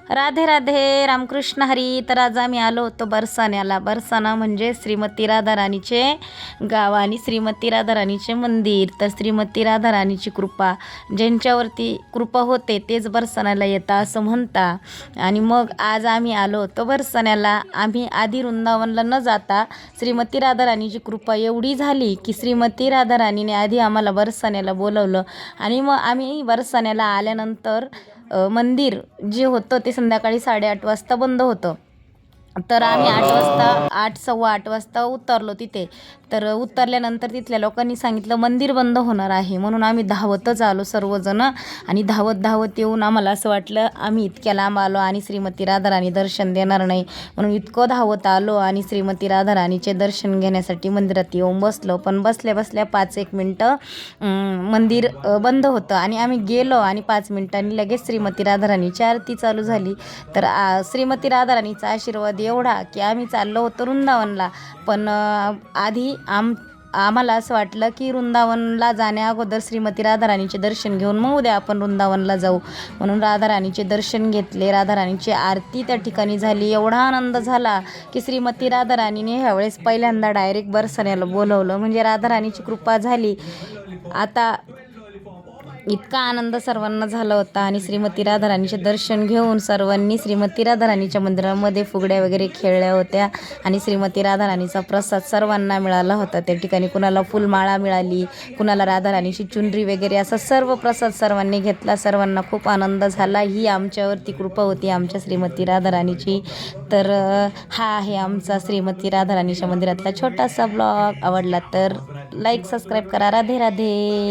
राधे राधे रामकृष्ण हरी. तर आज आम्ही आलो होतो बरसाण्याला. बरसाणा म्हणजे श्रीमती राधाराणीचे गाव आणि श्रीमती राधाराणीचे मंदिर. तर श्रीमती राधाराणीची कृपा, ज्यांच्यावरती कृपा होते तेच बरसाण्याला येतात असं म्हणता. आणि मग आज आम्ही आलो होतो बरसाण्याला. आम्ही आधी वृंदावनला न जाता श्रीमती राधाराणीची कृपा एवढी झाली की श्रीमती राधाराणीने आधी आम्हाला बरसाण्याला बोलवलं. आणि मग आम्ही बरसाण्याला आल्यानंतर मंदिर जे होतं ते संध्याकाळी 8:30 वाजता बंद होतं. तर आम्ही 8 वाजता 8 सव्वा 8 वाजता उतरलो तिथे. तर उतरल्यानंतर तिथल्या लोकांनी सांगितलं मंदिर बंद होणार आहे, म्हणून आम्ही धावतच आलो सर्वजण. आणि धावत धावत येऊन आम्हाला असं वाटलं आम्ही इतक्या लांब आलो आणि श्रीमती राधाराणी दर्शन देणार नाही, म्हणून इतकं धावत आलो आणि श्रीमती राधाराणीचे दर्शन घेण्यासाठी मंदिरात येऊन बसलो. पण बसल्या बसल्या 5-1 मिनटं मंदिर बंद होतं आणि आम्ही गेलो आणि 5 मिनिटांनी लगेच श्रीमती राधाराणीची आरती चालू झाली. तर श्रीमती राधाराणीचा आशीर्वाद एवढा की आम्ही चाललो होतो वृंदावनला. पण आधी आम्हाला असं वाटलं की वृंदावनला जाण्या अगोदर श्रीमती राधाराणीचे दर्शन घेऊन मग उद्या आपण वृंदावनला जाऊ, म्हणून राधाराणीचे दर्शन घेतले. राधाराणीची आरती त्या ठिकाणी झाली. एवढा आनंद झाला की श्रीमती राधाराणीने ह्यावेळेस पहिल्यांदा डायरेक्ट बरसाण्याला बोलवलं, म्हणजे राधाराणीची कृपा झाली. आता इतका आनंद सर्वांना झाला होता. आणि श्रीमती राधाराणीचे दर्शन घेऊन सर्वांनी श्रीमती राधाराणीच्या मंदिरामध्ये फुगड्या वगैरे खेळल्या होत्या. आणि श्रीमती राधाराणीचा प्रसाद सर्वांना मिळाला होता त्या ठिकाणी. कुणाला फुलमाळा मिळाली, कुणाला राधाराणीची चुनरी वगैरे, असा सर्व प्रसाद सर्वांनी घेतला. सर्वांना खूप आनंद झाला. ही आमच्यावरती कृपा होती आमच्या श्रीमती राधाराणीची. तर हा आहे आमचा श्रीमती राधाराणीच्या मंदिरातला छोटासा ब्लॉग. आवडला तर लाईक सबस्क्राईब करा. राधे राधे.